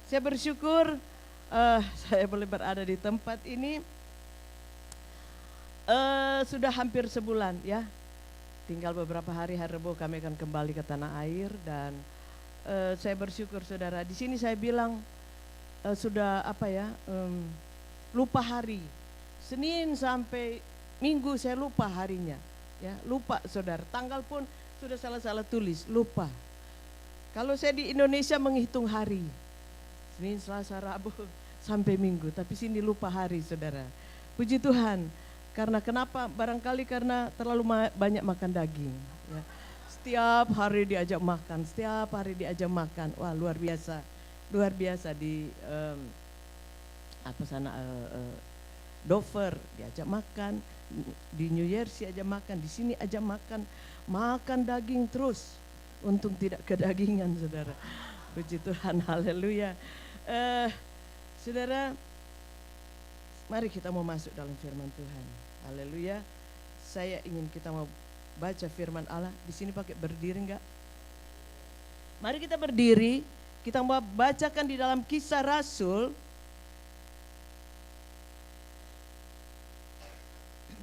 Saya bersyukur saya boleh berada di tempat ini sudah hampir sebulan ya. Tinggal beberapa hari Rebo kami akan kembali ke tanah air dan saya bersyukur saudara. Di sini saya bilang sudah lupa hari. Senin sampai Minggu saya lupa harinya. Ya, lupa saudara. Tanggal pun sudah salah-salah tulis, lupa. Kalau saya di Indonesia menghitung hari. Senin, Selasa, Rabu sampai Minggu, tapi sini lupa hari saudara. Puji Tuhan. Karena kenapa? Barangkali karena terlalu banyak makan daging. Ya. Setiap hari diajak makan, setiap hari diajak makan. Wah luar biasa di Dover diajak makan, di New Jersey ajak makan, di sini ajak makan daging terus. Untung tidak kedagingan saudara. Puji Tuhan, haleluya. Saudara, mari kita mau masuk dalam firman Tuhan. Haleluya. Saya ingin kita mau baca firman Allah. Di sini pakai berdiri enggak? Mari kita berdiri. Kita mau bacakan di dalam Kisah Rasul.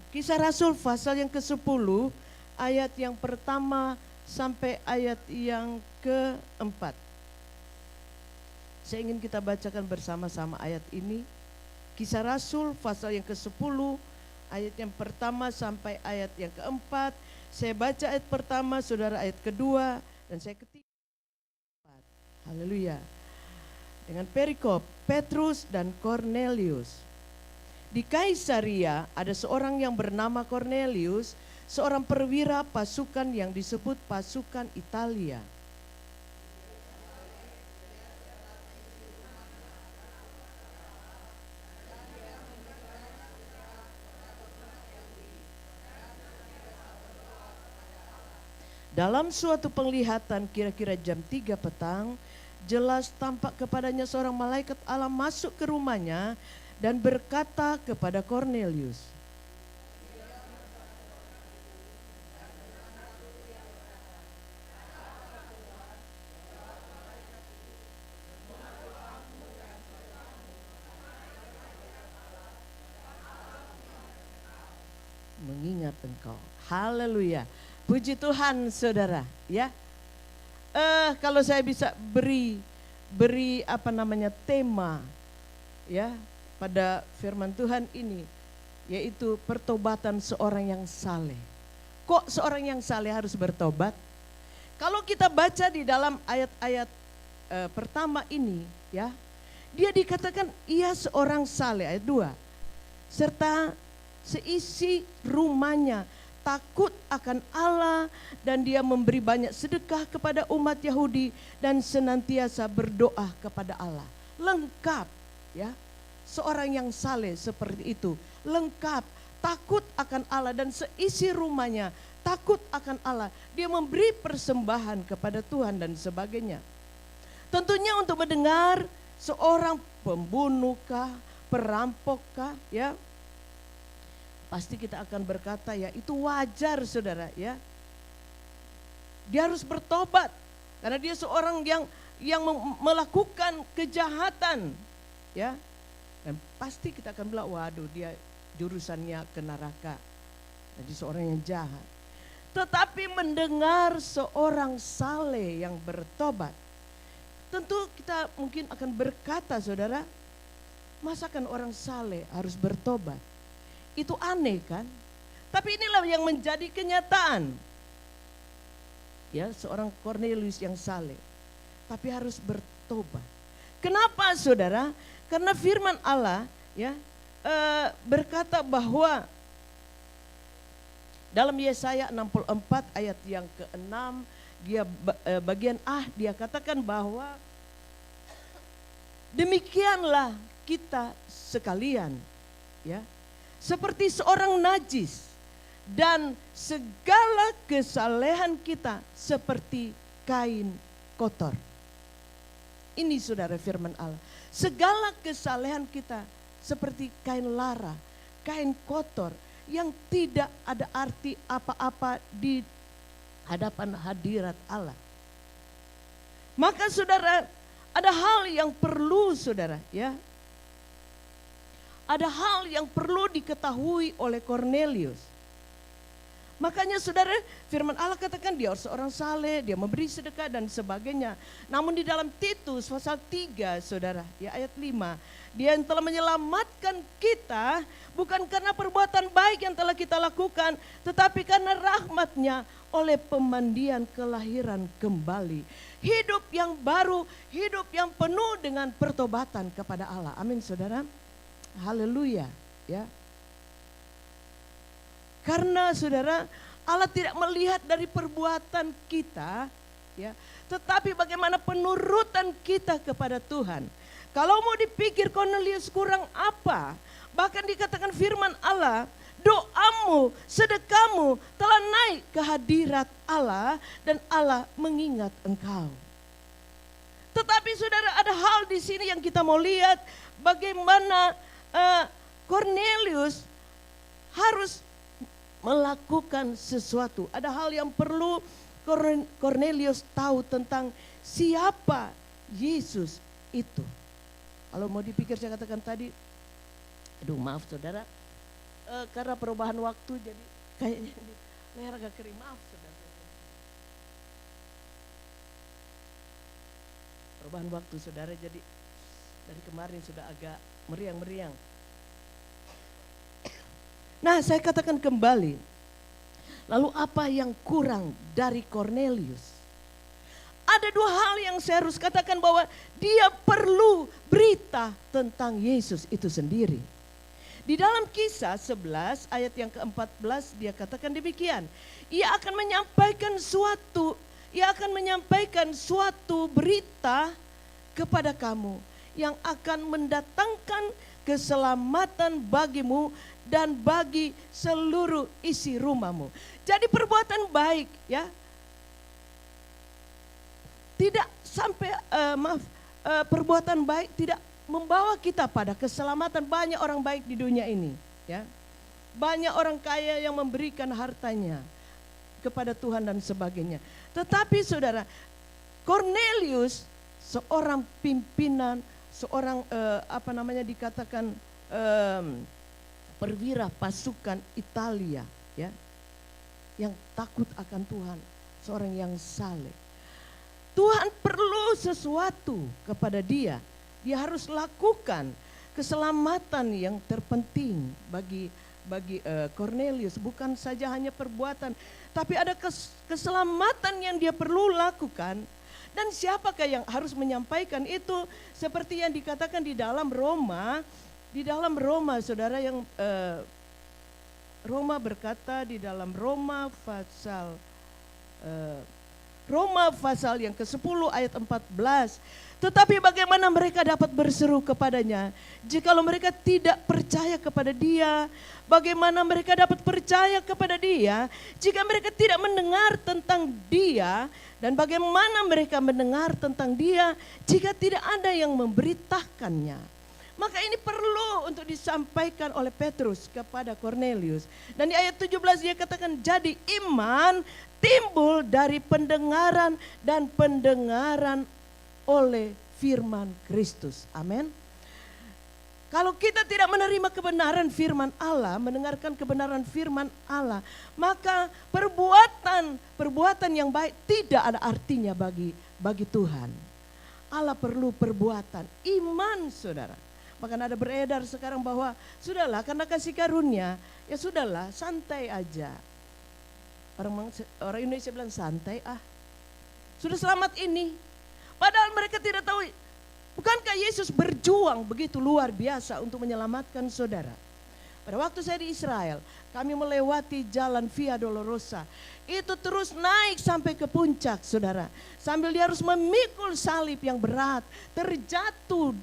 Kisah Rasul pasal yang ke-10 ayat yang pertama sampai ayat yang ke-4. Saya ingin kita bacakan bersama-sama ayat ini. Kisah Rasul pasal yang ke-10 ayat yang pertama sampai ayat yang ke-4. Saya baca ayat pertama, saudara ayat kedua, dan saya ketiga. Haleluya. Dengan perikop Petrus dan Cornelius. Di Kaisaria ada seorang yang bernama Cornelius, seorang perwira pasukan yang disebut pasukan Italia. Dalam suatu penglihatan kira-kira jam 3 petang, jelas tampak kepadanya seorang malaikat Allah masuk ke rumahnya dan berkata kepada Cornelius, mengingat engkau. Haleluya. Puji Tuhan saudara ya. Kalau saya bisa beri tema ya pada firman Tuhan ini, yaitu pertobatan seorang yang saleh. Kok seorang yang saleh harus bertobat? Kalau kita baca di dalam ayat-ayat pertama ini ya, dia dikatakan ia seorang saleh, ayat 2. Serta seisi rumahnya takut akan Allah dan dia memberi banyak sedekah kepada umat Yahudi dan senantiasa berdoa kepada Allah. Lengkap ya. Seorang yang saleh seperti itu, lengkap, takut akan Allah dan seisi rumahnya takut akan Allah. Dia memberi persembahan kepada Tuhan dan sebagainya. Tentunya untuk mendengar seorang pembunuhkah, perampok ya, pasti kita akan berkata ya itu wajar saudara ya. Dia harus bertobat karena dia seorang yang melakukan kejahatan ya. Dan pasti kita akan bilang waduh dia jurusannya ke neraka. Jadi seorang yang jahat. Tetapi mendengar seorang saleh yang bertobat, tentu kita mungkin akan berkata saudara, masakan orang saleh harus bertobat? Itu aneh kan? Tapi inilah yang menjadi kenyataan. Ya, seorang Cornelius yang saleh, tapi harus bertobat. Kenapa saudara? Karena firman Allah ya berkata bahwa dalam Yesaya 64 ayat yang ke-6, dia bagian dia katakan bahwa demikianlah kita sekalian ya, seperti seorang najis dan segala kesalehan kita seperti kain kotor. Ini saudara firman Allah. Segala kesalehan kita seperti kain lara, kain kotor yang tidak ada arti apa-apa di hadapan hadirat Allah. Maka saudara, ada hal yang perlu saudara, ya, ada hal yang perlu diketahui oleh Kornelius. Makanya saudara, firman Allah katakan dia seorang saleh, dia memberi sedekah dan sebagainya. Namun di dalam Titus pasal 3 saudara, ya ayat 5, dia yang telah menyelamatkan kita bukan karena perbuatan baik yang telah kita lakukan, tetapi karena rahmat-Nya oleh pemandian kelahiran kembali. Hidup yang baru, hidup yang penuh dengan pertobatan kepada Allah. Amin saudara. Haleluya, ya. Karena saudara, Allah tidak melihat dari perbuatan kita, ya, tetapi bagaimana penurutan kita kepada Tuhan. Kalau mau dipikir Kornelius kurang apa, bahkan dikatakan firman Allah, doamu, sedekahmu telah naik ke hadirat Allah dan Allah mengingat engkau. Tetapi saudara, ada hal di sini yang kita mau lihat, bagaimana Kornelius harus melakukan sesuatu. Ada hal yang perlu Kornelius tahu tentang siapa Yesus itu. Kalau mau dipikir, saya katakan tadi, aduh maaf saudara, karena perubahan waktu jadi kayaknya leher agak kering, maaf saudara. Perubahan waktu saudara, jadi dari kemarin sudah agak meriang-meriang. Nah, saya katakan kembali, lalu apa yang kurang dari Kornelius? Ada dua hal yang saya harus katakan, bahwa dia perlu berita tentang Yesus itu sendiri. Di dalam Kisah 11 ayat yang ke-14 dia katakan demikian. Ia akan menyampaikan suatu berita kepada kamu yang akan mendatangkan keselamatan bagimu dan bagi seluruh isi rumahmu. Jadi perbuatan baik, ya, tidak sampai perbuatan baik tidak membawa kita pada keselamatan. Banyak orang baik di dunia ini, ya. Banyak orang kaya yang memberikan hartanya kepada Tuhan dan sebagainya. Tetapi saudara, Kornelius seorang pimpinan, seorang dikatakan perwira pasukan Italia, ya, yang takut akan Tuhan, seorang yang saleh. Tuhan perlu sesuatu kepada dia. Dia harus lakukan keselamatan yang terpenting bagi Kornelius. Bukan saja hanya perbuatan, tapi ada keselamatan yang dia perlu lakukan. Dan siapakah yang harus menyampaikan itu? Seperti yang dikatakan di dalam Roma. Di dalam Roma, saudara, yang Roma berkata di dalam Roma pasal yang ke-10 ayat 14. Tetapi bagaimana mereka dapat berseru kepadanya jikalau mereka tidak percaya kepada dia? Bagaimana mereka dapat percaya kepada dia jika mereka tidak mendengar tentang dia? Dan bagaimana mereka mendengar tentang dia jika tidak ada yang memberitakannya? Maka ini perlu untuk disampaikan oleh Petrus kepada Kornelius. Dan di ayat 17 dia katakan, jadi iman timbul dari pendengaran dan pendengaran oleh firman Kristus. Amin. Kalau kita tidak menerima kebenaran firman Allah, mendengarkan kebenaran firman Allah, maka perbuatan yang baik tidak ada artinya bagi Tuhan. Allah perlu perbuatan, iman saudara. Bahkan ada beredar sekarang bahwa sudahlah karena kasih karunia, ya sudahlah santai aja. Orang Indonesia bilang santai sudah selamat ini. Padahal mereka tidak tahu, bukankah Yesus berjuang begitu luar biasa untuk menyelamatkan saudara. Pada waktu saya di Israel, kami melewati jalan Via Dolorosa. Itu terus naik sampai ke puncak saudara. Sambil dia harus memikul salib yang berat. Terjatuh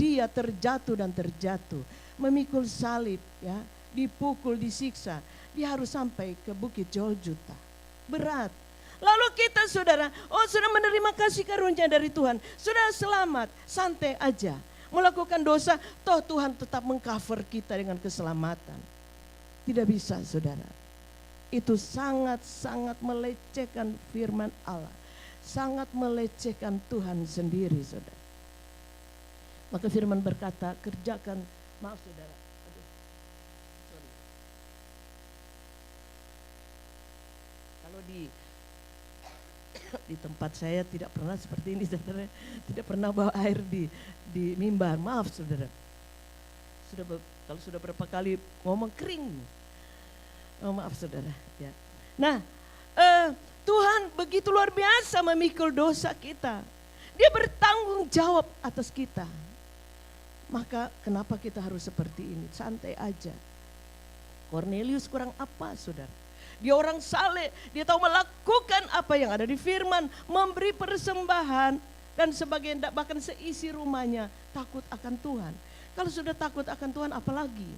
dan terjatuh. Memikul salib, ya, dipukul, disiksa. Dia harus sampai ke Bukit Golgota. Berat. Lalu kita saudara, sudah menerima kasih karunia dari Tuhan. Sudah selamat, santai aja. Melakukan dosa, toh Tuhan tetap mengcover kita dengan keselamatan. Tidak bisa saudara. Itu sangat-sangat melecehkan firman Allah. Sangat melecehkan Tuhan sendiri saudara. Maka firman berkata, kerjakan, maaf saudara. Aduh, sorry. Kalau di tempat saya tidak pernah seperti ini saudara, tidak pernah bawa air di mimbar, maaf saudara. Kalau sudah berapa kali ngomong kering, oh, maaf saudara. Ya. Nah, Tuhan begitu luar biasa memikul dosa kita. Dia bertanggung jawab atas kita. Maka kenapa kita harus seperti ini? Santai aja. Cornelius kurang apa saudara? Dia orang saleh, dia tahu melakukan apa yang ada di firman, memberi persembahan dan sebagainya, bahkan seisi rumahnya takut akan Tuhan. Kalau sudah takut akan Tuhan apalagi?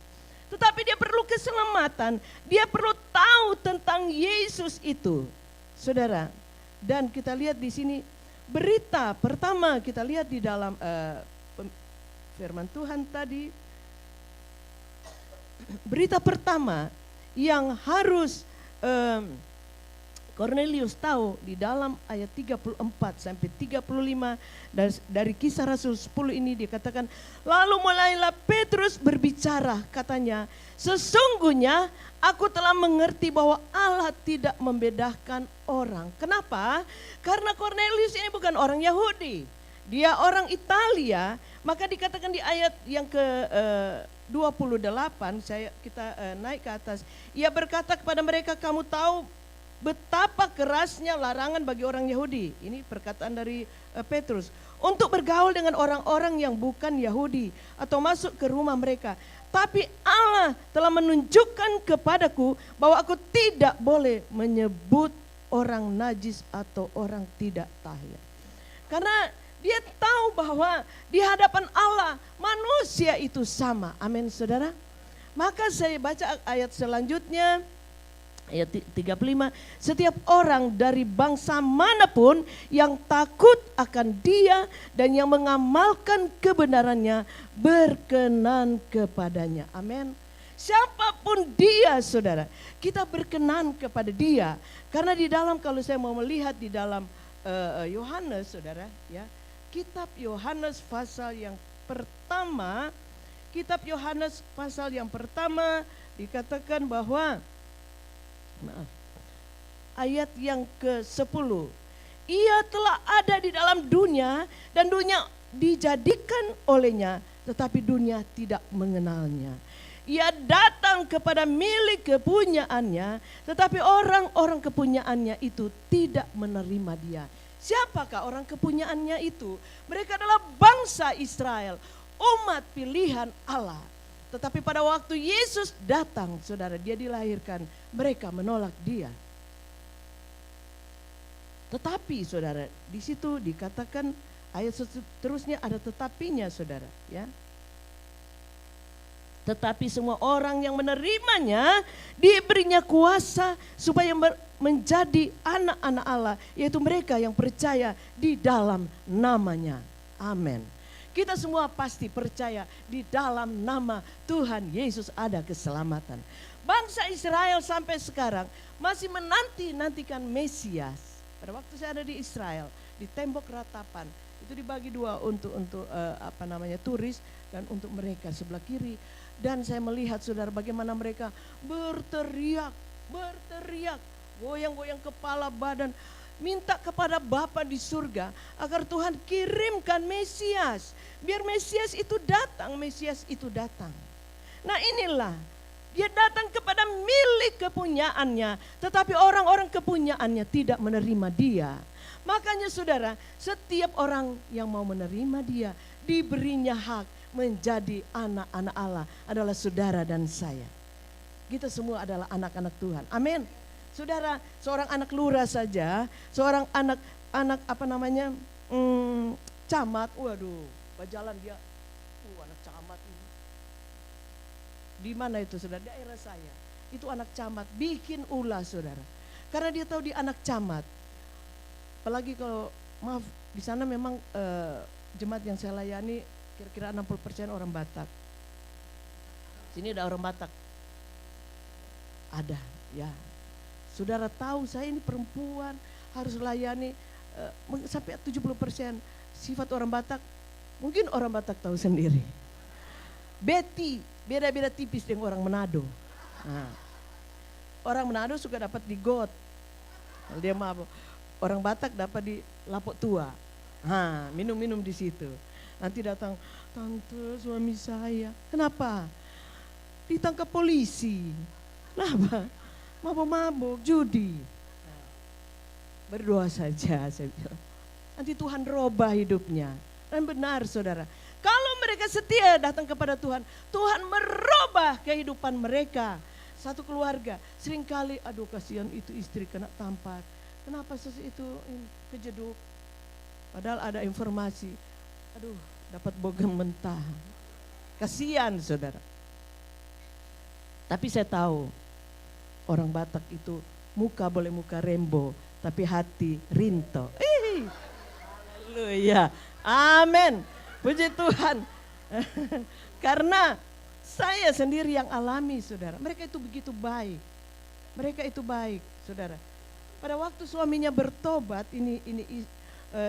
Tetapi dia perlu keselamatan, dia perlu tahu tentang Yesus itu. Saudara, dan kita lihat di sini berita pertama kita lihat di dalam firman Tuhan tadi. Berita pertama yang harus Cornelius tahu di dalam ayat 34 sampai 35 dari Kisah Rasul 10 ini dikatakan, lalu mulailah Petrus berbicara, katanya, sesungguhnya aku telah mengerti bahwa Allah tidak membedakan orang. Kenapa? Karena Cornelius ini bukan orang Yahudi, dia orang Italia. Maka dikatakan di ayat yang ke 28, kita naik ke atas. Ia berkata kepada mereka, kamu tahu betapa kerasnya larangan bagi orang Yahudi. Ini perkataan dari Petrus. Untuk bergaul dengan orang-orang yang bukan Yahudi atau masuk ke rumah mereka. Tapi Allah telah menunjukkan kepadaku bahwa aku tidak boleh menyebut orang najis atau orang tidak tahir. Karena dia tahu bahwa di hadapan Allah manusia itu sama. Amin saudara. Maka saya baca ayat selanjutnya. Ayat 35, setiap orang dari bangsa manapun yang takut akan dia dan yang mengamalkan kebenarannya berkenan kepadanya. Amin. Siapapun dia saudara, kita berkenan kepada dia. Karena di dalam, kalau saya mau melihat di dalam Yohanes saudara, ya, kitab Yohanes pasal yang pertama, dikatakan bahwa ayat yang ke-10, ia telah ada di dalam dunia dan dunia dijadikan olehnya, tetapi dunia tidak mengenalnya. Ia datang kepada milik kepunyaannya, tetapi orang-orang kepunyaannya itu tidak menerima dia. Siapakah orang kepunyaannya itu? Mereka adalah bangsa Israel, umat pilihan Allah. Tetapi pada waktu Yesus datang, saudara, dia dilahirkan, mereka menolak dia. Tetapi saudara, di situ dikatakan ayat seterusnya ada tetapinya saudara, ya. Tetapi semua orang yang menerimanya diberinya kuasa supaya menjadi anak-anak Allah, yaitu mereka yang percaya di dalam namanya. Amin. Kita semua pasti percaya di dalam nama Tuhan Yesus ada keselamatan. Bangsa Israel sampai sekarang masih menantikan Mesias. Pada waktu saya ada di Israel, di tembok ratapan, itu dibagi dua untuk turis dan untuk mereka sebelah kiri. Dan saya melihat saudara bagaimana mereka berteriak, goyang-goyang kepala badan, minta kepada Bapa di surga agar Tuhan kirimkan Mesias. Biar Mesias itu datang. Nah inilah, dia datang kepada milik kepunyaannya, tetapi orang-orang kepunyaannya tidak menerima dia. Makanya saudara, setiap orang yang mau menerima dia, diberinya hak menjadi anak-anak Allah, adalah saudara dan saya. Kita semua adalah anak-anak Tuhan. Amin. Saudara, seorang anak lurah saja, seorang anak camat, waduh, berjalan dia, anak camat ini. Di mana itu saudara? Daerah saya. Itu anak camat, bikin ulah saudara. Karena dia tahu dia anak camat. Apalagi kalau, maaf, di sana memang jemaat yang saya layani kira-kira 60% orang Batak. Sini ada orang Batak. Ada, ya. Saudara tahu saya ini perempuan harus layani sampai 70% sifat orang Batak Mungkin orang Batak tahu sendiri. Betty beda-beda tipis dengan orang Manado. Nah, orang Manado suka dapat di got. Kalau dia mabuk. Orang Batak dapat di lapok tua. Nah, minum-minum di situ. Nanti datang, tante suami saya. Kenapa? Ditangkap polisi. Kenapa? Mabuk-mabuk, judi. Berdoa saja, saya bilang. Nanti Tuhan robah hidupnya. Dan benar saudara. Kalau mereka setia datang kepada Tuhan, Tuhan merubah kehidupan mereka. Satu keluarga, seringkali aduh kasihan itu istri kena tampar. Kenapa itu kejeduk? Padahal ada informasi, aduh dapat bogem mentah. Kasihan saudara. Tapi saya tahu orang Batak itu muka boleh muka rembo, tapi hati rinto. Haleluya, amin. Puji Tuhan. Karena saya sendiri yang alami saudara. Mereka itu begitu baik. Mereka itu baik saudara. Pada waktu suaminya bertobat, ini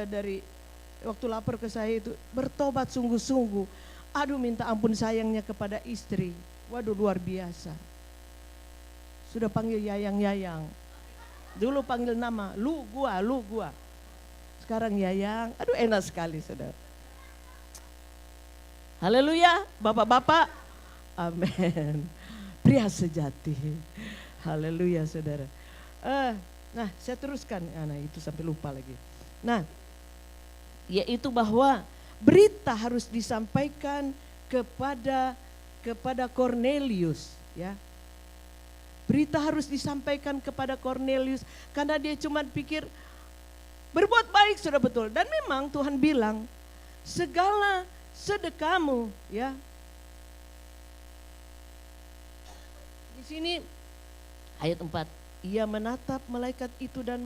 dari waktu lapor ke saya itu bertobat sungguh-sungguh. Aduh minta ampun sayangnya kepada istri. Waduh luar biasa. Sudah panggil Yayang-Yayang. Dulu panggil nama, lu gua. Sekarang Yayang, aduh enak sekali saudara. Haleluya, bapak-bapak. Amin. Pria sejati. Haleluya saudara. Nah saya teruskan, nah itu sampai lupa lagi. Nah yaitu bahwa berita harus disampaikan kepada Cornelius, ya. Berita harus disampaikan kepada Cornelius karena dia cuma pikir berbuat baik sudah betul. Dan memang Tuhan bilang segala sedekahmu, ya. Di sini ayat 4. Ia menatap malaikat itu dan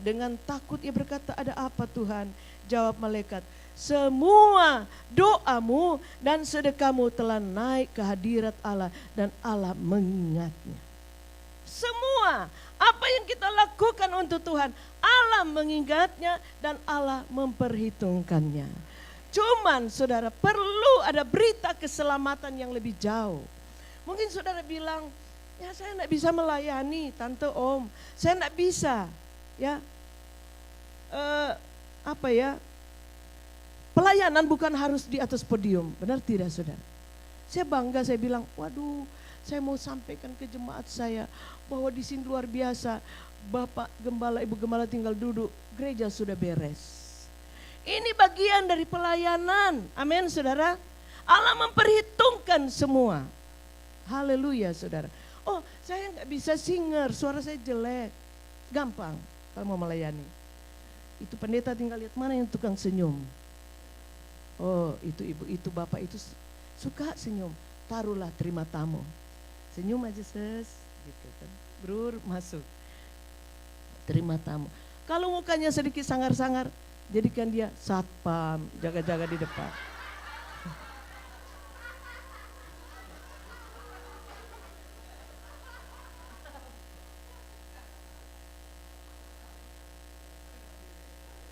dengan takut ia berkata, ada apa Tuhan? Jawab malaikat, semua doamu dan sedekahmu telah naik ke hadirat Allah dan Allah mengingatnya. Semua apa yang kita lakukan untuk Tuhan, Allah mengingatnya dan Allah memperhitungkannya. Cuman saudara perlu ada berita keselamatan yang lebih jauh. Mungkin saudara bilang, ya saya enggak bisa melayani tante om, saya enggak bisa, ya. Pelayanan bukan harus di atas podium, benar tidak saudara? Saya bangga, saya bilang, waduh, saya mau sampaikan ke jemaat saya bahwa di sini luar biasa, Bapak Gembala, Ibu Gembala tinggal duduk, gereja sudah beres. Ini bagian dari pelayanan, amin saudara. Allah memperhitungkan semua. Haleluya saudara. Oh saya nggak bisa singer, suara saya jelek. Gampang kalau mau melayani. Itu pendeta tinggal lihat mana yang tukang senyum. Oh itu ibu, itu bapak itu suka senyum. Taruhlah terima tamu. Senyum aja ses, gitu kan. Brur masuk. Terima tamu. Kalau mukanya sedikit sangar-sangar, jadikan dia satpam, jaga-jaga di depan.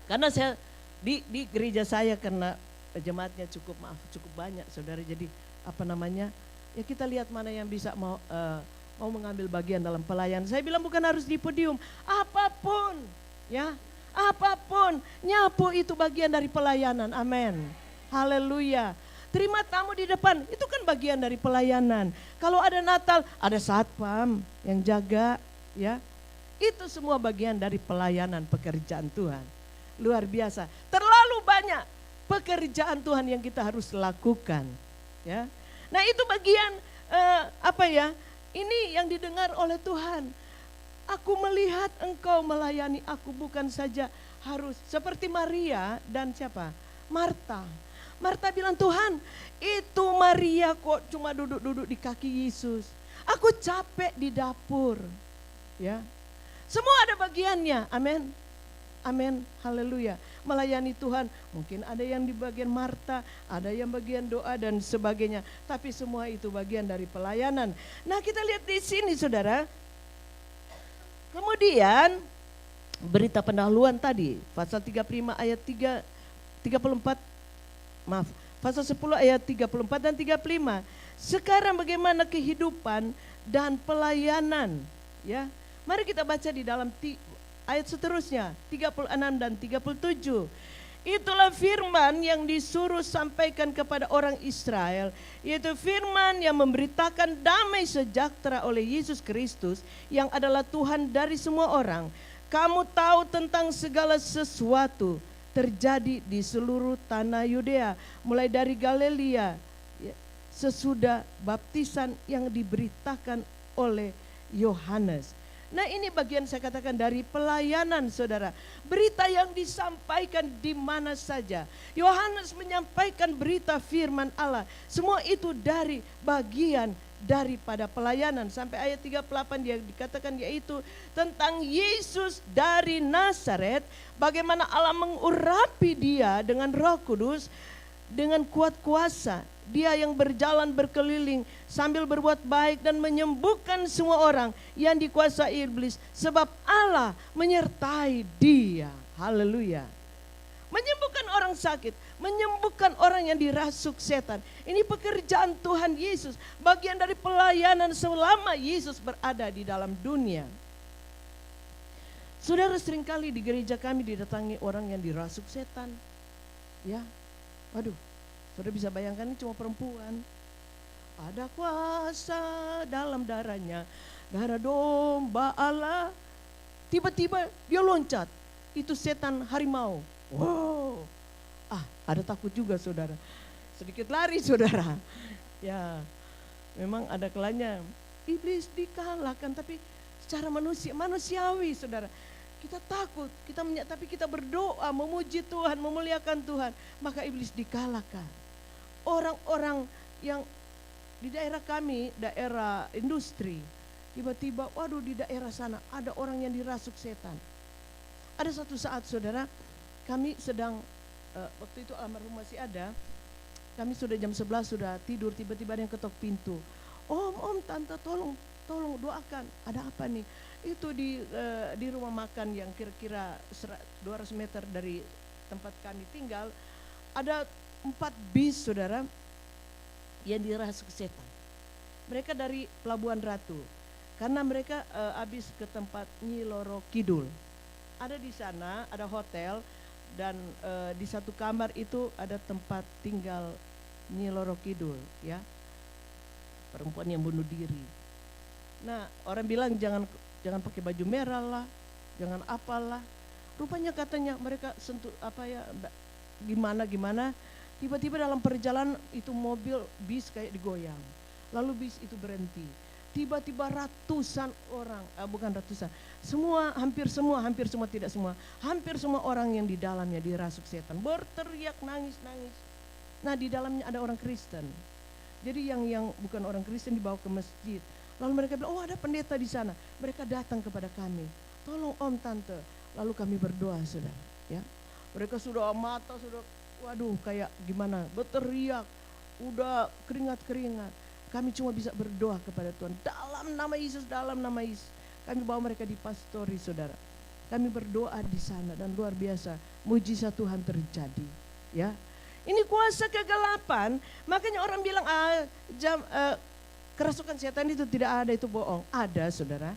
Karena saya di gereja saya karena jemaatnya cukup banyak saudara, jadi ya kita lihat mana yang bisa mau mengambil bagian dalam pelayanan. Saya bilang bukan harus di podium, apapun ya, apapun, nyapu itu bagian dari pelayanan, amin, haleluya. Terima tamu di depan, itu kan bagian dari pelayanan. Kalau ada Natal, ada satpam yang jaga, ya, itu semua bagian dari pelayanan pekerjaan Tuhan. Luar biasa, terlalu banyak pekerjaan Tuhan yang kita harus lakukan, ya. Nah itu bagian ini yang didengar oleh Tuhan. Aku melihat engkau melayani aku, bukan saja harus seperti Maria dan siapa? Marta. Marta bilang, Tuhan itu Maria kok cuma duduk-duduk di kaki Yesus. Aku capek di dapur, ya. Semua ada bagiannya, amin. Amin, haleluya. Melayani Tuhan, mungkin ada yang di bagian Marta, ada yang bagian doa dan sebagainya. Tapi semua itu bagian dari pelayanan. Nah kita lihat di sini saudara. Kemudian berita pendahuluan tadi, pasal 35 ayat 3 34, pasal 10 ayat 34 dan 35. Sekarang bagaimana kehidupan dan pelayanan, ya. Mari kita baca di dalam ayat seterusnya, 36 dan 37. Itulah firman yang disuruh sampaikan kepada orang Israel, yaitu firman yang memberitakan damai sejahtera oleh Yesus Kristus yang adalah Tuhan dari semua orang. Kamu tahu tentang segala sesuatu terjadi di seluruh tanah Yudea, mulai dari Galilea, sesudah baptisan yang diberitakan oleh Yohanes. Nah, ini bagian saya katakan dari pelayanan, saudara. Berita yang disampaikan di mana saja. Yohanes menyampaikan berita firman Allah. Semua itu dari bagian daripada pelayanan. Sampai ayat 38 dia dikatakan, yaitu tentang Yesus dari Nazaret. Bagaimana Allah mengurapi dia dengan Roh Kudus, dengan kuat kuasa. Dia yang berjalan berkeliling sambil berbuat baik dan menyembuhkan semua orang yang dikuasai iblis, sebab Allah menyertai dia. Haleluya. Menyembuhkan orang sakit, menyembuhkan orang yang dirasuk setan. Ini pekerjaan Tuhan Yesus, bagian dari pelayanan selama Yesus berada di dalam dunia. Saudara, seringkali di gereja kami didatangi orang yang dirasuk setan. Ya, waduh. Saudara bisa bayangkan, ini cuma perempuan. Ada kuasa dalam darahnya, darah domba Allah. Tiba-tiba dia loncat. Itu setan harimau. Wow. Ada takut juga, saudara. Sedikit lari, saudara. Ya, memang ada kelanya. Iblis dikalahkan, tapi secara manusiawi, saudara. Kita takut, tapi kita berdoa, memuji Tuhan, memuliakan Tuhan. Maka iblis dikalahkan. Orang-orang yang di daerah kami, daerah industri, tiba-tiba waduh di daerah sana ada orang yang dirasuk setan. Ada satu saat, saudara, kami sedang, waktu itu almarhum masih ada, kami sudah jam 11 sudah tidur, tiba-tiba ada yang ketok pintu. Om, tante tolong doakan, ada apa nih? Itu di rumah makan yang kira-kira 200 meter dari tempat kami tinggal, ada 4 bis, saudara, yang dirasuk setan. Mereka dari Pelabuhan Ratu, karena mereka habis ke tempat Nyi Loro Kidul. Ada di sana, ada hotel, dan di satu kamar itu ada tempat tinggal Nyi Loro Kidul, ya, perempuan yang bunuh diri. Nah, orang bilang jangan pakai baju merah lah, jangan apalah. Rupanya katanya mereka sentuh gimana. Tiba-tiba dalam perjalanan itu mobil bis kayak digoyang. Lalu bis itu berhenti. Tiba-tiba ratusan orang, bukan ratusan, hampir semua orang yang di dalamnya dirasuk setan, berteriak nangis. Nah, di dalamnya ada orang Kristen. Jadi yang bukan orang Kristen dibawa ke masjid. Lalu mereka bilang, ada pendeta di sana. Mereka datang kepada kami. Tolong om, tante. Lalu kami berdoa, saudara. Ya, mereka sudah waduh kayak gimana, berteriak, udah keringat. Kami cuma bisa berdoa kepada Tuhan dalam nama Yesus. Kami bawa mereka di pastori, saudara. Kami berdoa di sana dan luar biasa mujizat Tuhan terjadi. Ya, ini kuasa kegelapan. Makanya orang bilang kerasukan setan itu tidak ada, itu bohong. Ada, saudara.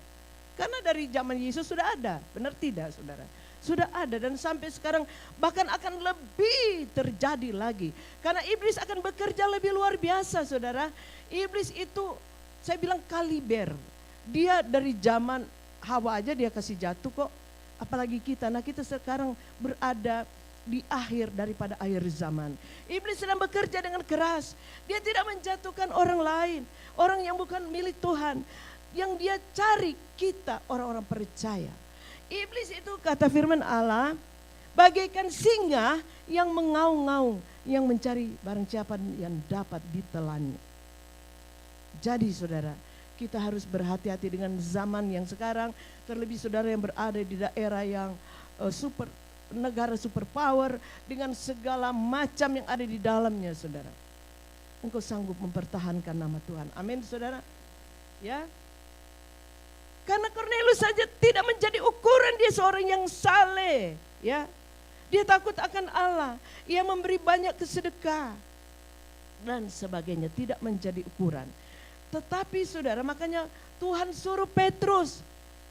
Karena dari zaman Yesus sudah ada, benar tidak, saudara? Sudah ada, dan sampai sekarang bahkan akan lebih terjadi lagi. Karena iblis akan bekerja lebih luar biasa, saudara. Iblis itu saya bilang kaliber. Dia dari zaman Hawa aja dia kasih jatuh kok. Apalagi kita. Nah, kita sekarang berada di akhir daripada akhir zaman. Iblis sedang bekerja dengan keras. Dia tidak menjatuhkan orang lain, orang yang bukan milik Tuhan. Yang dia cari kita orang-orang percaya. Iblis itu kata firman Allah, bagaikan singa yang mengaung-ngaung, yang mencari barang siapa yang dapat ditelannya. Jadi, saudara, kita harus berhati-hati dengan zaman yang sekarang, terlebih saudara yang berada di daerah yang negara superpower dengan segala macam yang ada di dalamnya, saudara. Engkau sanggup mempertahankan nama Tuhan. Amin, saudara. Ya. Karena Kornelius saja tidak menjadi ukuran dia seorang yang saleh, ya. Dia takut akan Allah. Ia memberi banyak kesedekah dan sebagainya, tidak menjadi ukuran. Tetapi saudara, makanya Tuhan suruh Petrus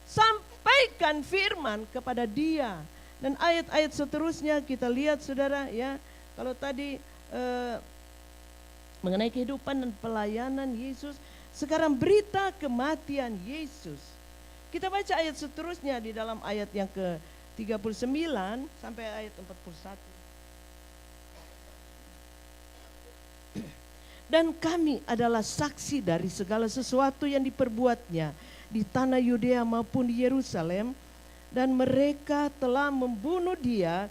sampaikan firman kepada dia. Dan ayat-ayat seterusnya kita lihat saudara ya. Kalau tadi mengenai kehidupan dan pelayanan Yesus, sekarang berita kematian Yesus. Kita baca ayat seterusnya di dalam ayat yang ke-39 sampai ayat 41. Dan kami adalah saksi dari segala sesuatu yang diperbuatnya di tanah Yudea maupun di Yerusalem, dan mereka telah membunuh dia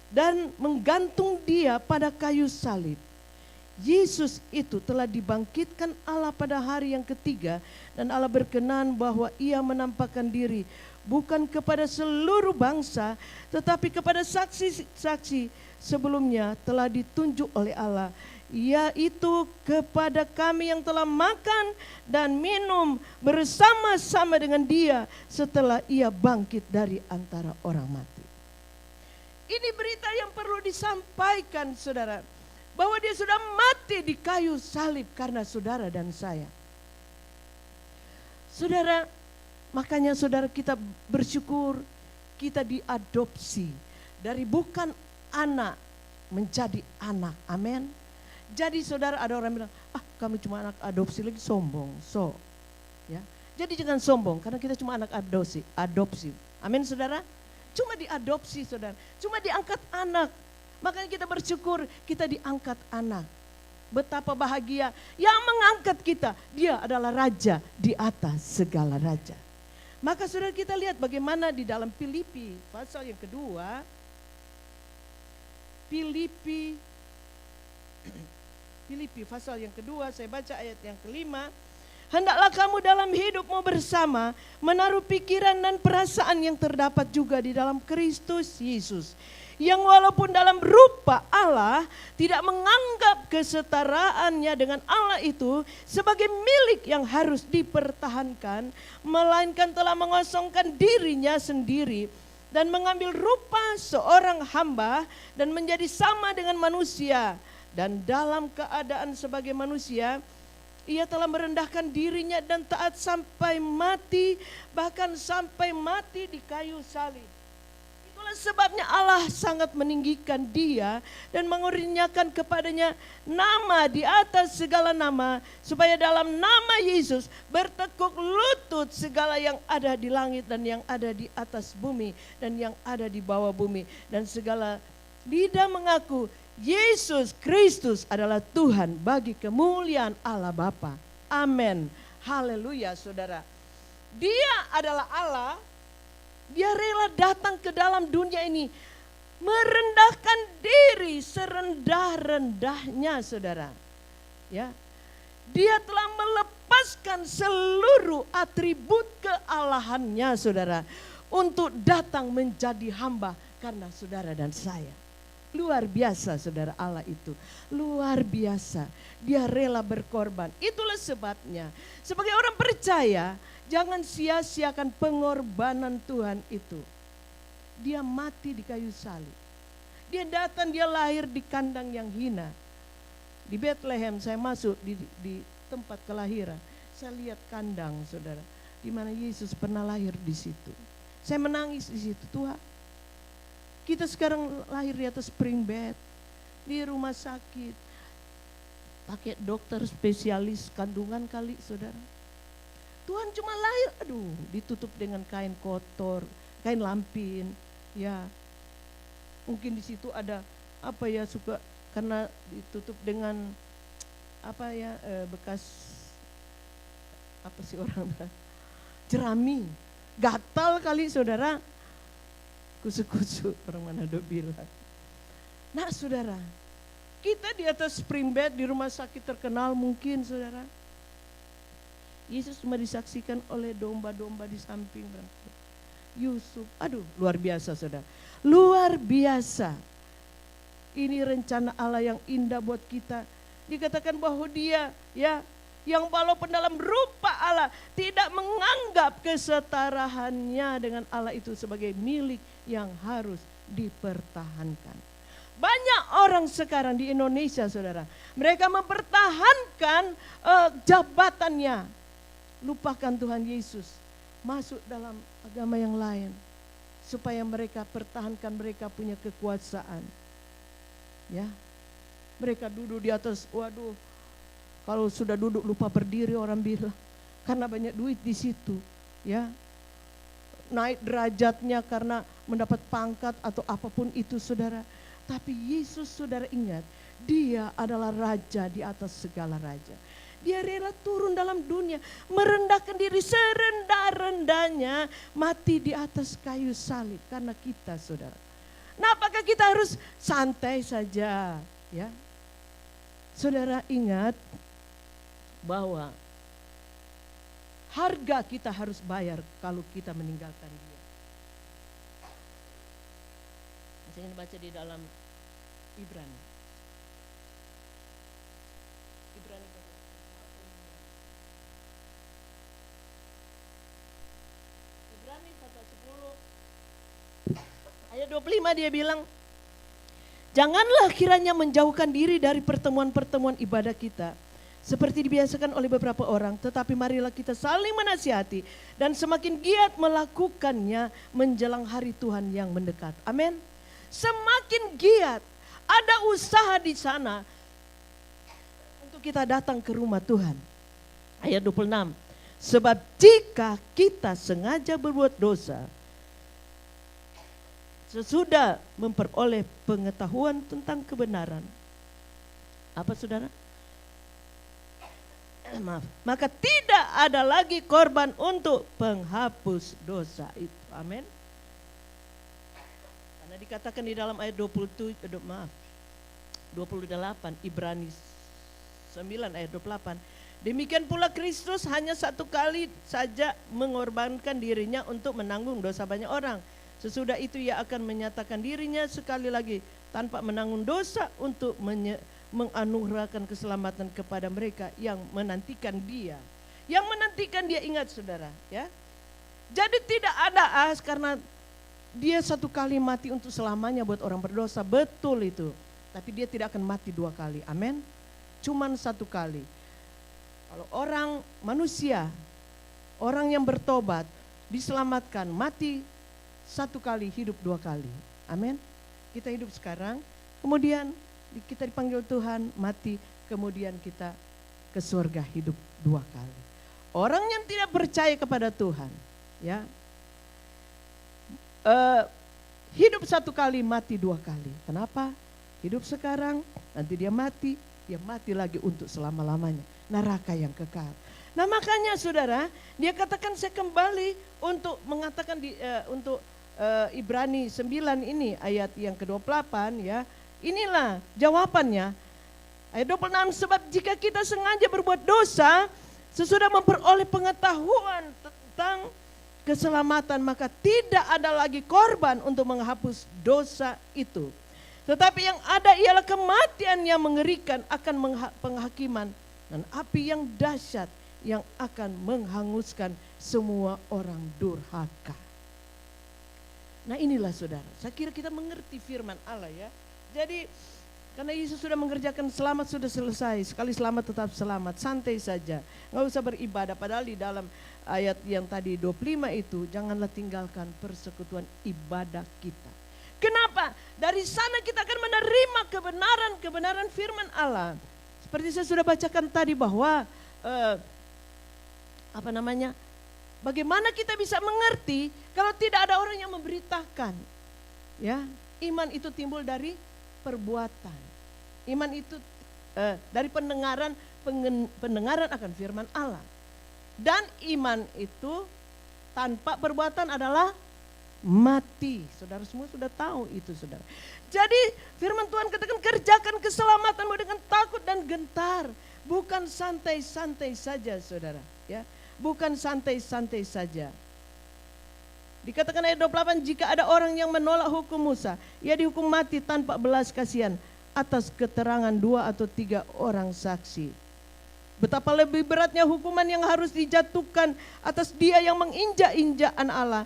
dan menggantung dia pada kayu salib. Yesus itu telah dibangkitkan Allah pada hari yang ketiga, dan Allah berkenan bahwa ia menampakkan diri bukan kepada seluruh bangsa, tetapi kepada saksi-saksi sebelumnya telah ditunjuk oleh Allah, yaitu kepada kami yang telah makan dan minum bersama-sama dengan dia setelah ia bangkit dari antara orang mati. Ini berita yang perlu disampaikan saudara, bahwa dia sudah mati di kayu salib karena saudara dan saya. Saudara, makanya saudara kita bersyukur kita diadopsi dari bukan anak menjadi anak. Amin. Jadi saudara, ada orang bilang, kamu cuma anak adopsi, lagi sombong. Ya. Jadi jangan sombong karena kita cuma anak adopsi. Amin saudara. Cuma diadopsi saudara, cuma diangkat anak. Makanya kita bersyukur kita diangkat anak. Betapa bahagia yang mengangkat kita. Dia adalah raja di atas segala raja. Maka saudara kita lihat bagaimana di dalam Filipi pasal yang kedua. Filipi pasal yang kedua, saya baca ayat yang kelima. Hendaklah kamu dalam hidupmu bersama menaruh pikiran dan perasaan yang terdapat juga di dalam Kristus Yesus, yang walaupun dalam rupa Allah tidak menganggap kesetaraannya dengan Allah itu sebagai milik yang harus dipertahankan, melainkan telah mengosongkan dirinya sendiri dan mengambil rupa seorang hamba dan menjadi sama dengan manusia. Dan dalam keadaan sebagai manusia, ia telah merendahkan dirinya dan taat sampai mati, bahkan sampai mati di kayu salib. Itulah sebabnya Allah sangat meninggikan dia dan mengurniakan kepadanya nama di atas segala nama, supaya dalam nama Yesus bertekuk lutut segala yang ada di langit dan yang ada di atas bumi dan yang ada di bawah bumi, dan segala lidah mengaku Yesus Kristus adalah Tuhan bagi kemuliaan Allah Bapa. Amin. Haleluya saudara. Dia adalah Allah. Dia rela datang ke dalam dunia ini, merendahkan diri serendah-rendahnya saudara. Ya. Dia telah melepaskan seluruh atribut kealahannya saudara, untuk datang menjadi hamba karena saudara dan saya. Luar biasa saudara, Allah itu luar biasa. Dia rela berkorban. Itulah sebabnya sebagai orang percaya, jangan sia-siakan pengorbanan Tuhan itu. Dia mati di kayu salib. Dia datang, dia lahir di kandang yang hina. Di Bethlehem saya masuk di tempat kelahiran. Saya lihat kandang saudara, di mana Yesus pernah lahir di situ. Saya menangis di situ. Tuhan, kita sekarang lahir di atas spring bed, di rumah sakit, pakai dokter spesialis kandungan kali saudara. Tuhan cuma lahir, ditutup dengan kain kotor, kain lampin, ya. Mungkin di situ ada suka karena ditutup dengan bekas orang jerami, gatal kali saudara. Kusu-kusu orang Manado bilang. Nah saudara, kita di atas spring bed di rumah sakit terkenal mungkin saudara. Yesus cuma disaksikan oleh domba-domba di samping. Yusuf, luar biasa saudara. Luar biasa. Ini rencana Allah yang indah buat kita. Dikatakan bahwa dia yang walaupun dalam rupa Allah tidak menganggap kesetaraannya dengan Allah itu sebagai milik yang harus dipertahankan. Banyak orang sekarang di Indonesia, saudara, mereka mempertahankan jabatannya, lupakan Tuhan Yesus, masuk dalam agama yang lain, supaya mereka pertahankan, mereka punya kekuasaan. Ya, mereka duduk di atas, waduh, kalau sudah duduk lupa berdiri orang bilang, karena banyak duit di situ, ya. Naik derajatnya karena mendapat pangkat atau apapun itu, saudara. Tapi Yesus, saudara, ingat, dia adalah raja di atas segala raja. Dia rela turun dalam dunia, merendahkan diri serendah-rendahnya, mati di atas kayu salib karena kita, saudara. Nah, apakah kita harus santai saja, ya? Saudara, ingat bahwa harga kita harus bayar kalau kita meninggalkan dia. Saya ingin baca di dalam Ibrani. Ibrani pasal 10 ayat 25 dia bilang, janganlah kiranya menjauhkan diri dari pertemuan-pertemuan ibadah kita, seperti dibiasakan oleh beberapa orang, tetapi marilah kita saling menasihati dan semakin giat melakukannya menjelang hari Tuhan yang mendekat. Amin. Semakin giat, ada usaha di sana untuk kita datang ke rumah Tuhan. Ayat 26. Sebab jika kita sengaja berbuat dosa, sesudah memperoleh pengetahuan tentang kebenaran, apa, saudara? Maaf, maka tidak ada lagi korban untuk penghapus dosa itu. Amin. Karena dikatakan di dalam ayat 28 Ibrani 9 ayat 28. Demikian pula Kristus hanya satu kali saja mengorbankan dirinya untuk menanggung dosa banyak orang. Sesudah itu ia akan menyatakan dirinya sekali lagi tanpa menanggung dosa untuk menganugerahkan keselamatan kepada mereka yang menantikan dia. Yang menantikan dia, ingat, saudara, ya. Jadi tidak ada karena dia satu kali mati untuk selamanya buat orang berdosa, betul itu. Tapi dia tidak akan mati dua kali, amin. Cuman satu kali. Kalau orang manusia, orang yang bertobat, diselamatkan, mati satu kali, hidup dua kali, amin. Kita hidup sekarang, kemudian kita dipanggil Tuhan, mati, kemudian kita ke surga, hidup dua kali. Orang yang tidak percaya kepada Tuhan, ya, hidup satu kali, mati dua kali. Kenapa? Hidup sekarang, nanti dia mati lagi untuk selama-lamanya. Neraka yang kekal. Nah, makanya, saudara, dia katakan saya kembali untuk mengatakan untuk Ibrani 9 ini ayat yang ke-28, ya. Inilah jawabannya. Ayat 26, sebab jika kita sengaja berbuat dosa, sesudah memperoleh pengetahuan tentang keselamatan, maka tidak ada lagi korban untuk menghapus dosa itu. Tetapi yang ada ialah kematian yang mengerikan akan penghakiman dan api yang dahsyat yang akan menghanguskan semua orang durhaka. Nah, inilah, saudara, saya kira kita mengerti firman Allah, ya. Jadi karena Yesus sudah mengerjakan selamat sudah selesai, sekali selamat tetap selamat, santai saja, nggak usah beribadah. Padahal di dalam ayat yang tadi 25 itu, janganlah tinggalkan persekutuan ibadah kita. Kenapa? Dari sana kita akan menerima kebenaran firman Allah. Seperti saya sudah bacakan tadi bahwa bagaimana kita bisa mengerti kalau tidak ada orang yang memberitakan, ya. Iman itu timbul dari perbuatan. Iman itu dari pendengaran akan firman Allah. Dan iman itu tanpa perbuatan adalah mati. Saudara semua sudah tahu itu, saudara. Jadi firman Tuhan katakan kerjakan keselamatanmu dengan takut dan gentar. Bukan santai-santai saja, saudara, ya. Bukan santai-santai saja. Dikatakan ayat 28, jika ada orang yang menolak hukum Musa, ia dihukum mati tanpa belas kasihan atas keterangan 2 atau 3 orang saksi. Betapa lebih beratnya hukuman yang harus dijatuhkan atas dia yang menginjak-injak anak Allah,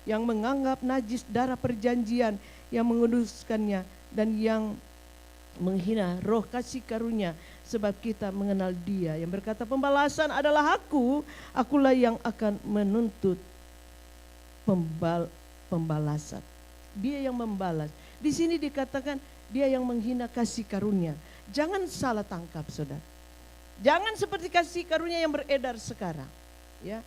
yang menganggap najis darah perjanjian, yang menguduskannya dan yang menghina roh kasih karunia, sebab kita mengenal Dia yang berkata, pembalasan adalah akulah yang akan menuntut pembalasan. Dia yang membalas. Di sini dikatakan Dia yang menghina kasih karunia. Jangan salah tangkap, saudara. Jangan seperti kasih karunia yang beredar sekarang, ya.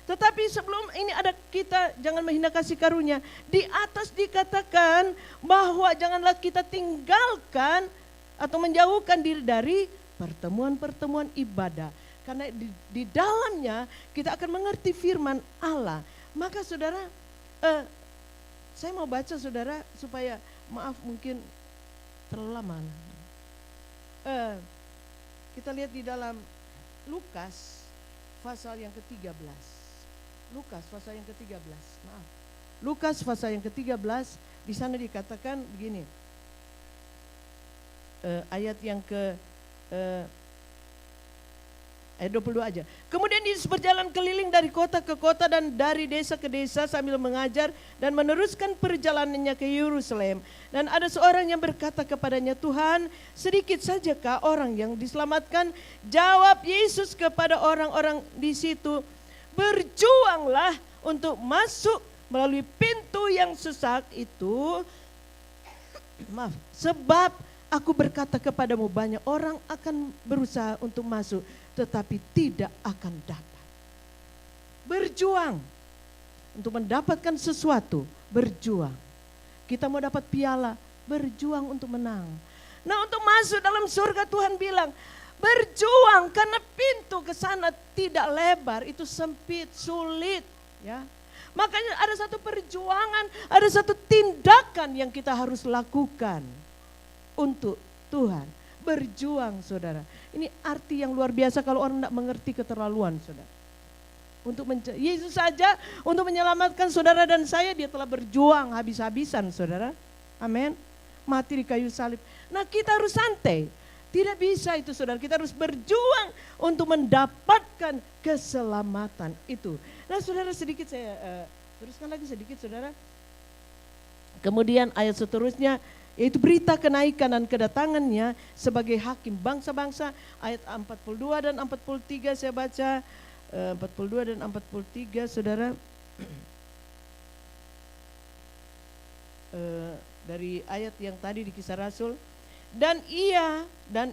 Tetapi sebelum ini ada kita jangan menghina kasih karunia. Di atas dikatakan bahwa janganlah kita tinggalkan atau menjauhkan diri dari pertemuan-pertemuan ibadah. Karena di dalamnya kita akan mengerti firman Allah. Maka saudara, saya mau baca saudara supaya maaf mungkin terlalu lama. Kita lihat di dalam Lukas pasal yang ke-13. Lukas pasal yang ke-13, maaf. Lukas pasal yang ke-13, di sana dikatakan begini. Ayat yang ayat 22 aja. Kemudian Yesus berjalan keliling dari kota ke kota dan dari desa ke desa sambil mengajar dan meneruskan perjalanannya ke Yerusalem. Dan ada seorang yang berkata kepadanya, Tuhan, sedikit sajakah orang yang diselamatkan? Jawab Yesus kepada orang-orang di situ, berjuanglah untuk masuk melalui pintu yang sesak itu. Maaf, sebab aku berkata kepadamu, banyak orang akan berusaha untuk masuk, tetapi tidak akan dapat. Berjuang untuk mendapatkan sesuatu, berjuang. Kita mau dapat piala, berjuang untuk menang. Nah, untuk masuk dalam surga Tuhan bilang, berjuang karena pintu ke sana tidak lebar, itu sempit, sulit, ya. Makanya ada satu perjuangan, ada satu tindakan yang kita harus lakukan untuk Tuhan. Berjuang, saudara. Ini arti yang luar biasa kalau orang tidak mengerti keterlaluan, saudara. Yesus saja untuk menyelamatkan saudara dan saya, dia telah berjuang habis-habisan, saudara. Amin. Mati di kayu salib. Nah, kita harus santai. Tidak bisa itu, saudara. Kita harus berjuang untuk mendapatkan keselamatan itu. Nah, saudara, sedikit saya teruskan lagi sedikit, saudara. Kemudian ayat seterusnya, yaitu berita kenaikan dan kedatangannya sebagai hakim bangsa-bangsa. Ayat 42 dan 43 saya baca. 42 dan 43, saudara. Dari ayat yang tadi di Kisah Rasul. Dan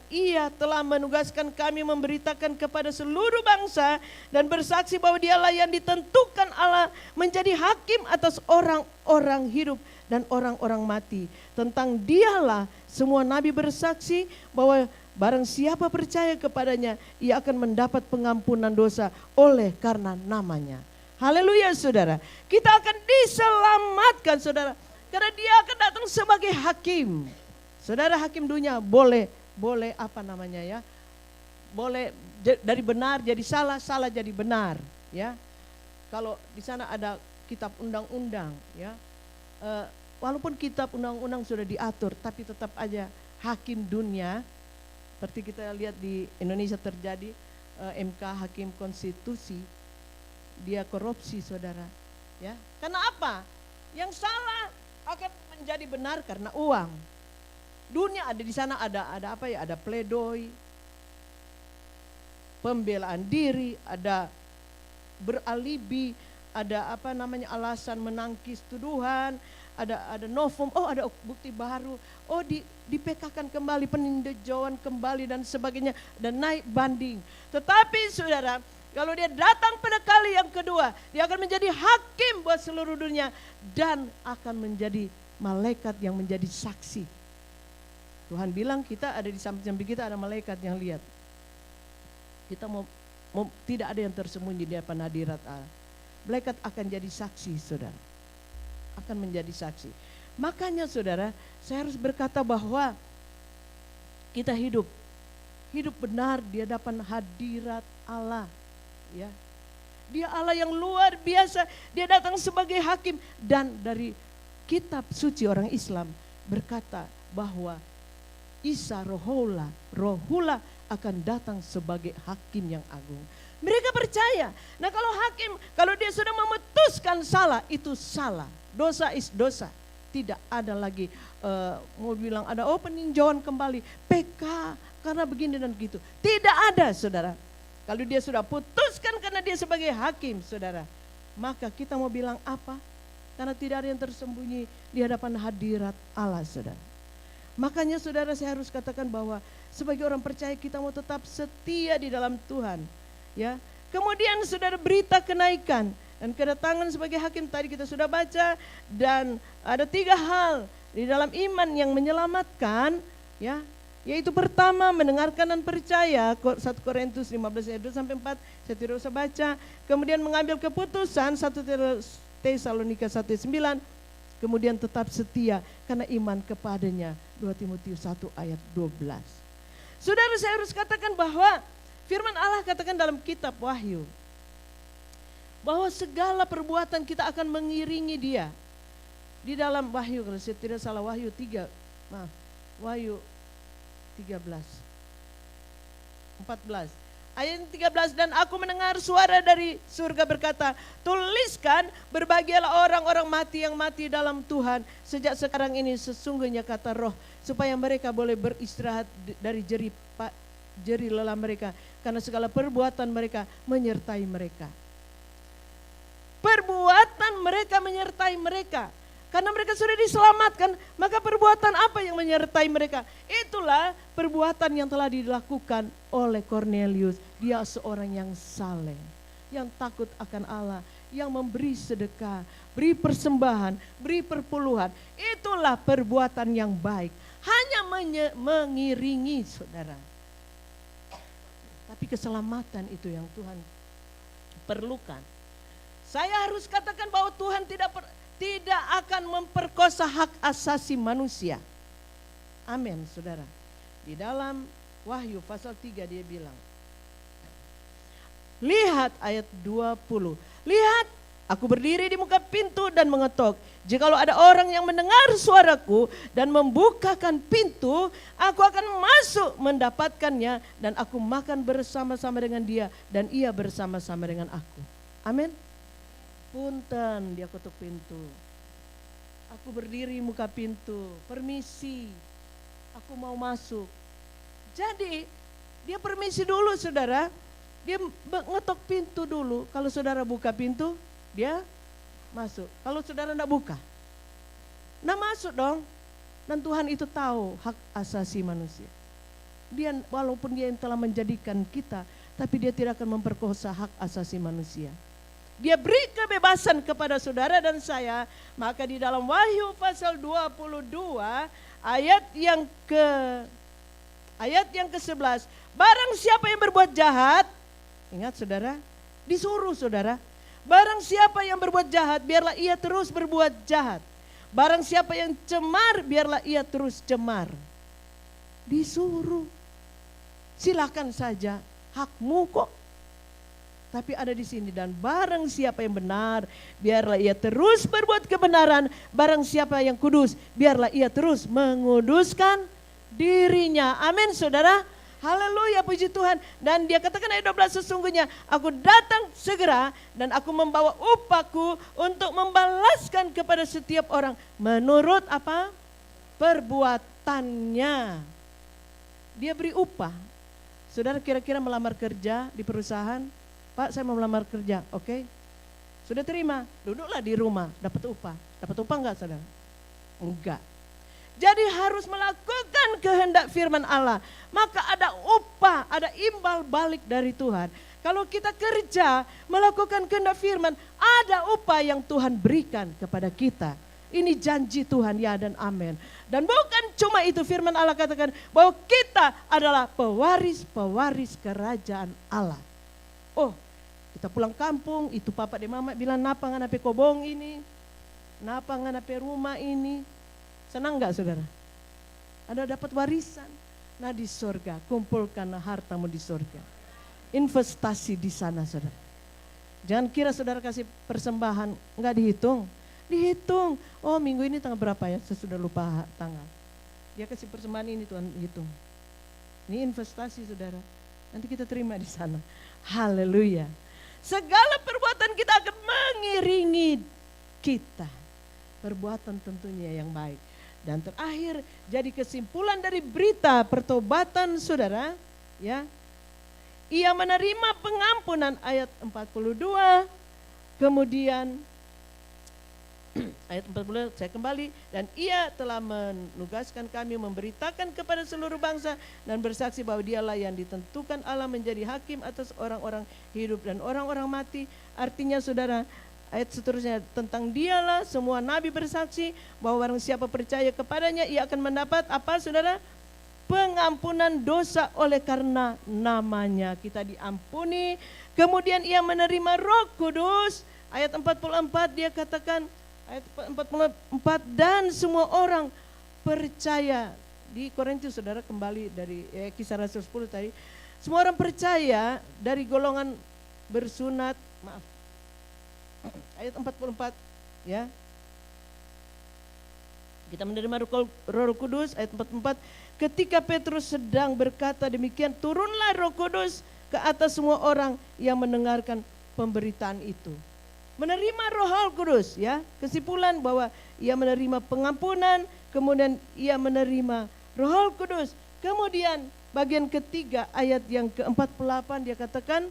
ia telah menugaskan kami memberitakan kepada seluruh bangsa dan bersaksi bahwa dialah yang ditentukan Allah menjadi hakim atas orang-orang hidup dan orang-orang mati. Tentang dialah semua nabi bersaksi bahwa barang siapa percaya kepadanya, ia akan mendapat pengampunan dosa oleh karena namanya. Haleluya, saudara. Kita akan diselamatkan, saudara, karena dia akan datang sebagai hakim. Saudara, hakim dunia boleh apa namanya ya? Boleh dari benar jadi salah, salah jadi benar, ya. Kalau di sana ada kitab undang-undang, ya. Walaupun kitab undang-undang sudah diatur, tapi tetap aja hakim dunia, seperti kita lihat di Indonesia terjadi, MK Hakim Konstitusi, dia korupsi, saudara, ya. Karena apa? Yang salah akan menjadi benar karena uang. Dunia ada di sana, ada apa ya? Ada pledoi, pembelaan diri, ada beralibi, ada apa namanya alasan menangkis tuduhan, ada novum, oh ada bukti baru, oh di PK-kan kembali, peninjauan kembali dan sebagainya, dan naik banding. Tetapi saudara, kalau dia datang pada kali yang kedua, dia akan menjadi hakim buat seluruh dunia dan akan menjadi malaikat yang menjadi saksi. Tuhan bilang kita ada di samping kita ada malaikat yang lihat. Kita mau tidak ada yang tersembunyi di depan hadirat Allah. Malaikat akan jadi saksi, saudara. Akan menjadi saksi. Makanya saudara, saya harus berkata bahwa kita hidup benar di hadapan hadirat Allah, ya. Dia Allah yang luar biasa, dia datang sebagai hakim, dan dari kitab suci orang Islam berkata bahwa Isa Rohullah akan datang sebagai hakim yang agung. Mereka percaya. Nah, kalau hakim, kalau dia sudah memutuskan salah, itu salah. Dosa is dosa. tidak ada lagi mau bilang ada peninjauan kembali, PK karena begini dan gitu. Tidak ada, saudara. Kalau dia sudah putuskan karena dia sebagai hakim, saudara, maka kita mau bilang apa? Karena tidak ada yang tersembunyi di hadapan hadirat Allah, saudara. Makanya saudara, saya harus katakan bahwa sebagai orang percaya kita mau tetap setia di dalam Tuhan, ya. Kemudian saudara, berita kenaikan dan kedatangan sebagai hakim tadi kita sudah baca, dan ada 3 hal di dalam iman yang menyelamatkan, ya, yaitu pertama mendengarkan dan percaya, 1 Korintus 15 ayat 2 sampai 4, saya tidak usah baca. Kemudian mengambil keputusan, 1 Tesalonika 1:9, kemudian tetap setia karena iman kepadanya, 2 Timotius 1 ayat 12. Saudara, saya harus katakan bahwa firman Allah katakan dalam kitab Wahyu, bahwa segala perbuatan kita akan mengiringi dia. Di dalam Wahyu, kalau saya tidak salah, Wahyu 13, ayat 13, dan aku mendengar suara dari surga berkata, tuliskan, berbahagialah orang-orang mati yang mati dalam Tuhan sejak sekarang ini, sesungguhnya kata Roh, supaya mereka boleh beristirahat dari jerih lelah mereka, karena segala perbuatan mereka menyertai mereka. Perbuatan mereka menyertai mereka. Karena mereka sudah diselamatkan, maka perbuatan apa yang menyertai mereka? Itulah perbuatan yang telah dilakukan oleh Cornelius. Dia seorang yang saleh, yang takut akan Allah, yang memberi sedekah, beri persembahan, beri perpuluhan. Itulah perbuatan yang baik. Hanya mengiringi, saudara. Tapi keselamatan itu yang Tuhan perlukan. Saya harus katakan bahwa Tuhan tidak akan memperkosa hak asasi manusia. Amin, saudara. Di dalam Wahyu pasal 3 dia bilang, lihat ayat 20, lihat aku berdiri di muka pintu dan mengetok. Jikalau ada orang yang mendengar suaraku dan membukakan pintu, aku akan masuk mendapatkannya dan aku makan bersama-sama dengan dia dan ia bersama-sama dengan aku. Amin. Punten, dia ketuk pintu. Aku berdiri muka pintu, permisi, aku mau masuk. Jadi dia permisi dulu, saudara. Dia ngetok pintu dulu. Kalau saudara buka pintu, dia masuk. Kalau saudara enggak buka, nah masuk dong. Dan Tuhan itu tahu hak asasi manusia. Dia walaupun dia yang telah menjadikan kita, tapi dia tidak akan memperkosa hak asasi manusia. Dia beri kebebasan kepada saudara dan saya. Maka di dalam Wahyu pasal 22 ayat yang ke-11, barang siapa yang berbuat jahat, ingat saudara, disuruh saudara, barang siapa yang berbuat jahat, biarlah ia terus berbuat jahat. Barang siapa yang cemar, biarlah ia terus cemar. Disuruh. Silakan saja, hakmu kok. Tapi ada di sini, dan barang siapa yang benar, biarlah ia terus berbuat kebenaran. Barang siapa yang kudus, biarlah ia terus menguduskan dirinya. Amin, saudara. Haleluya, puji Tuhan. Dan dia katakan ayat 12, sesungguhnya aku datang segera dan aku membawa upahku untuk membalaskan kepada setiap orang menurut apa? Perbuatannya. Dia beri upah. Saudara kira-kira melamar kerja di perusahaan, Pak, saya mau melamar kerja, oke? Sudah terima, duduklah di rumah, dapat upah. Dapat upah enggak, saudara? Enggak. Jadi harus melakukan kehendak firman Allah. Maka ada upah, ada imbal balik dari Tuhan. Kalau kita kerja, melakukan kehendak firman, ada upah yang Tuhan berikan kepada kita. Ini janji Tuhan, ya dan amin. Dan bukan cuma itu, firman Allah katakan bahwa kita adalah pewaris-pewaris kerajaan Allah. Oh, kita pulang kampung, itu papa dan mama bilang, napa nganape kobong ini, napa nganape rumah ini. Senang gak saudara? Ada dapat warisan. Nah di sorga, kumpulkan hartamu di sorga. Investasi di sana saudara. Jangan kira saudara kasih persembahan, gak dihitung. Dihitung, oh minggu ini tanggal berapa ya, saya sudah lupa tanggal. Dia kasih persembahan ini Tuhan hitung. Ini investasi saudara, nanti kita terima di sana. Haleluya. Segala perbuatan kita akan mengiringi kita. perbuatan tentunya yang baik. Dan terakhir, jadi kesimpulan dari berita pertobatan saudara, ya, ia menerima pengampunan ayat 42, kemudian ayat 40 saya kembali, dan ia telah menugaskan kami memberitakan kepada seluruh bangsa dan bersaksi bahwa dialah yang ditentukan Allah menjadi hakim atas orang-orang hidup dan orang-orang mati. Artinya saudara, ayat seterusnya tentang dialah semua nabi bersaksi bahwa barang siapa percaya kepadanya ia akan mendapat apa saudara? Pengampunan dosa oleh karena namanya kita diampuni. Kemudian ia menerima Roh Kudus. Ayat 44 dia katakan, ayat 44, dan semua orang percaya. Di Korintus saudara kembali dari Kisah Rasul 10 tadi. Semua orang percaya dari golongan bersunat, maaf. Ayat 44 ya. Kita menerima Roh Kudus ayat 44. Ketika Petrus sedang berkata demikian, turunlah Roh Kudus ke atas semua orang yang mendengarkan pemberitaan itu. Menerima Roh Kudus ya. Kesimpulan bahwa ia menerima pengampunan, kemudian ia menerima Roh Kudus. Kemudian bagian ketiga ayat yang ke-48 dia katakan,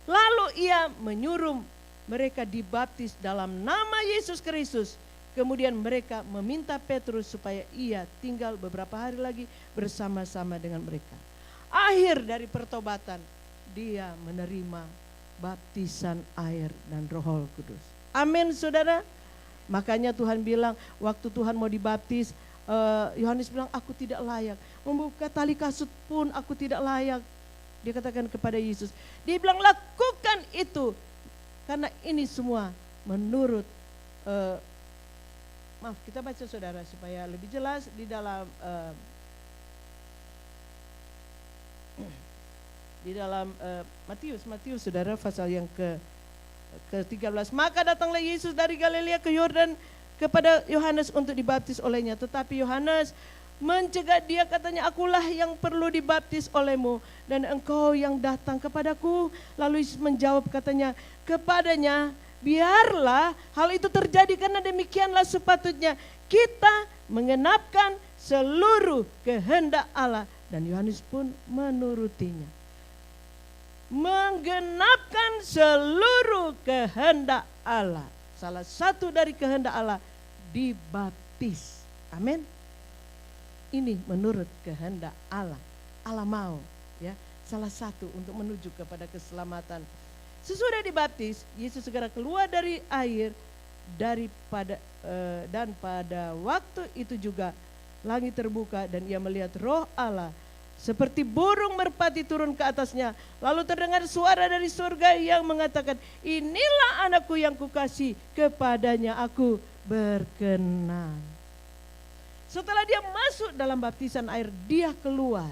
lalu ia menyuruh mereka dibaptis dalam nama Yesus Kristus. Kemudian mereka meminta Petrus supaya ia tinggal beberapa hari lagi bersama-sama dengan mereka. Akhir dari pertobatan, dia menerima baptisan air dan Roh Kudus. Amin saudara. Makanya Tuhan bilang waktu Tuhan mau dibaptis, Yohanes bilang aku tidak layak. Membuka tali kasut pun aku tidak layak. Dia katakan kepada Yesus. Dia bilang lakukan itu. Karena ini semua menurut, maaf kita baca saudara supaya lebih jelas di dalam Matius saudara pasal yang ke-13. Maka datanglah Yesus dari Galilea ke Yordan kepada Yohanes untuk dibaptis olehnya. Tetapi Yohanes mencegah dia, katanya akulah yang perlu dibaptis olehmu dan engkau yang datang kepadaku. Lalu Yesus menjawab katanya kepadanya, biarlah hal itu terjadi karena demikianlah sepatutnya kita mengenapkan seluruh kehendak Allah. Dan Yohanes pun menurutinya. Menggenapkan seluruh kehendak Allah. Salah satu dari kehendak Allah dibaptis. Amin. Ini menurut kehendak Allah. Allah mau ya, salah satu untuk menuju kepada keselamatan. Sesudah dibaptis, Yesus segera keluar dari air dan pada waktu itu juga langit terbuka dan ia melihat Roh Allah seperti burung merpati turun ke atasnya. Lalu terdengar suara dari surga yang mengatakan, inilah anakku yang kukasihi, kepadanya aku berkenan. Setelah dia masuk dalam baptisan air, dia keluar.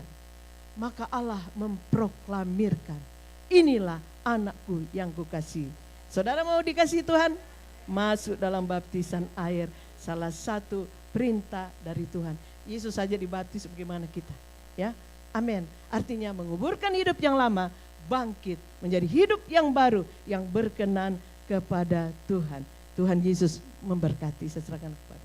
Maka Allah memproklamirkan, inilah anakku yang kukasihi. Saudara mau dikasihi Tuhan? Masuk dalam baptisan air, salah satu perintah dari Tuhan. Yesus saja dibaptis, bagaimana kita? Ya, amin. Artinya menguburkan hidup yang lama, bangkit menjadi hidup yang baru, yang berkenan kepada Tuhan. Tuhan Yesus memberkati. Saya serahkan kepada